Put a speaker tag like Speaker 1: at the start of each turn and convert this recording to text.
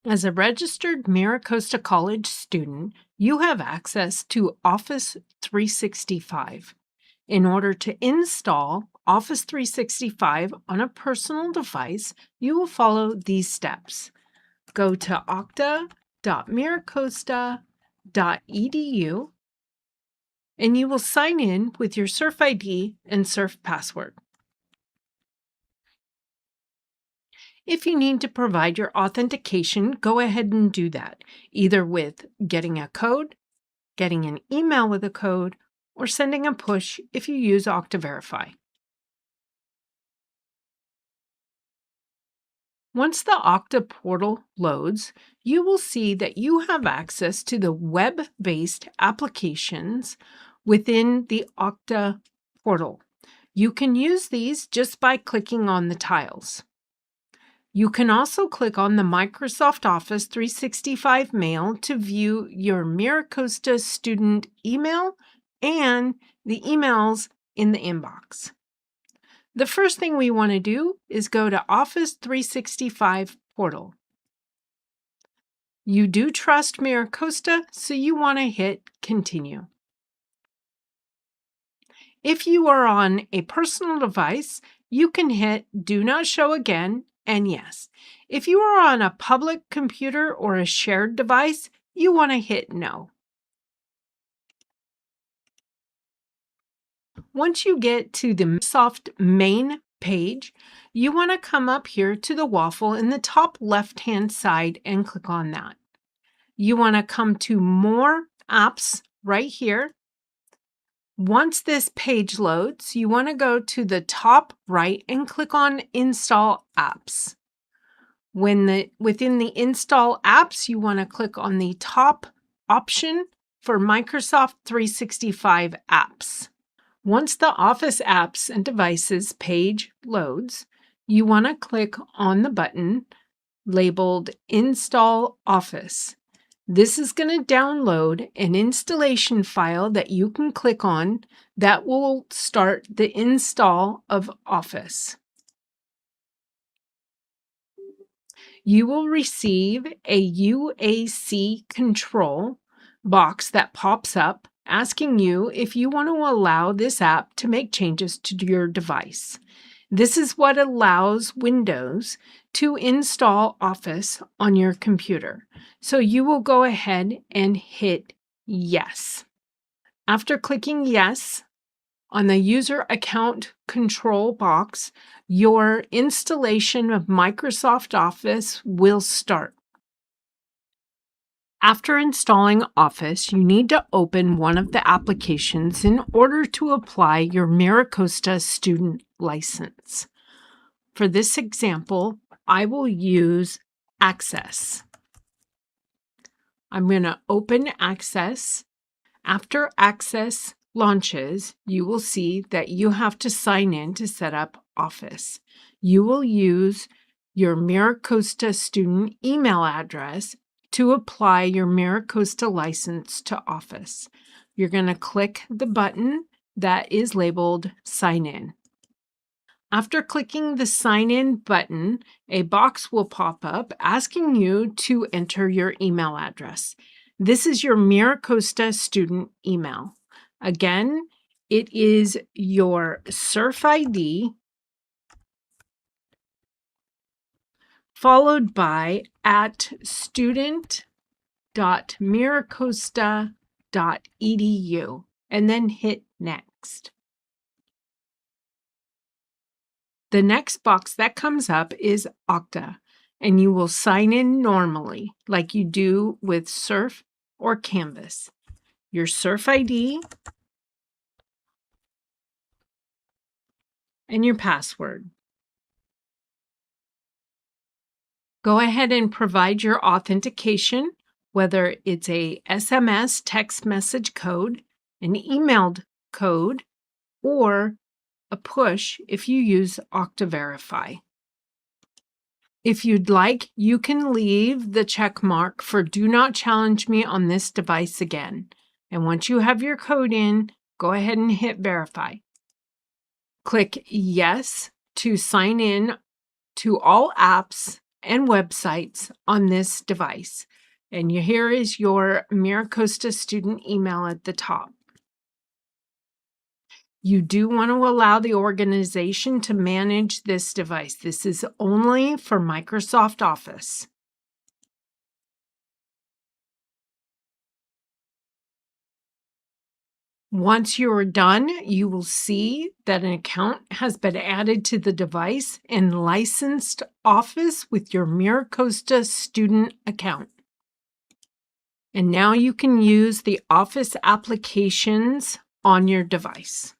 Speaker 1: As a registered MiraCosta College student, you have access to Office 365. In order to install Office 365 on a personal device, you will follow these steps. Go to okta.miracosta.edu and you will sign in with your Surf ID and Surf password. If you need to provide your authentication, go ahead and do that, either with getting a code, getting an email with a code, or sending a push if you use Okta Verify. Once the Okta Portal loads, you will see that you have access to the web-based applications within the Okta Portal. You can use these just by clicking on the tiles. You can also click on the Microsoft Office 365 mail to view your MiraCosta student email and the emails in the inbox. The first thing we want to do is go to Office 365 Portal. You do trust MiraCosta, so you want to hit Continue. If you are on a personal device, you can hit Do Not Show Again and Yes. If you are on a public computer or a shared device, you want to hit No. Once you get to the Microsoft main page, you want to come up here to the waffle in the top left-hand side and click on that. You want to come to More Apps right here. Once this page loads, you want to go to the top right and click on Install Apps. Within the Install Apps, you want to click on the top option for Microsoft 365 apps. Once the Office Apps and Devices page loads, you want to click on the button labeled Install Office. This is going to download an installation file that you can click on that will start the install of Office. You will receive a UAC control box that pops up asking you if you want to allow this app to make changes to your device. This is what allows Windows to install Office on your computer. So you will go ahead and hit Yes. After clicking Yes on the User Account Control box, your installation of Microsoft Office will start. After installing Office, you need to open one of the applications in order to apply your MiraCosta student license. For this example, I will use Access. I'm going to open Access. After Access launches, you will see that you have to sign in to set up Office. You will use your MiraCosta student email address to apply your MiraCosta license to Office. You're going to click the button that is labeled Sign In. After clicking the Sign In button, a box will pop up asking you to enter your email address. This is your MiraCosta student email. Again, it is your Surf ID followed by @student.miracosta.edu and then hit Next. The next box that comes up is Okta, and you will sign in normally like you do with Surf or Canvas. Your Surf ID and your password. Go ahead and provide your authentication, whether it's a SMS text message code, an emailed code, or a push if you use Okta Verify. If you'd like, you can leave the check mark for Do Not Challenge Me on this device again. And once you have your code in, go ahead and hit Verify. Click Yes to sign in to all apps and websites on this device. And here is your MiraCosta student email at the top. You do want to allow the organization to manage this device. This is only for Microsoft Office. Once you are done, you will see that an account has been added to the device and licensed Office with your MiraCosta student account. And now you can use the Office applications on your device.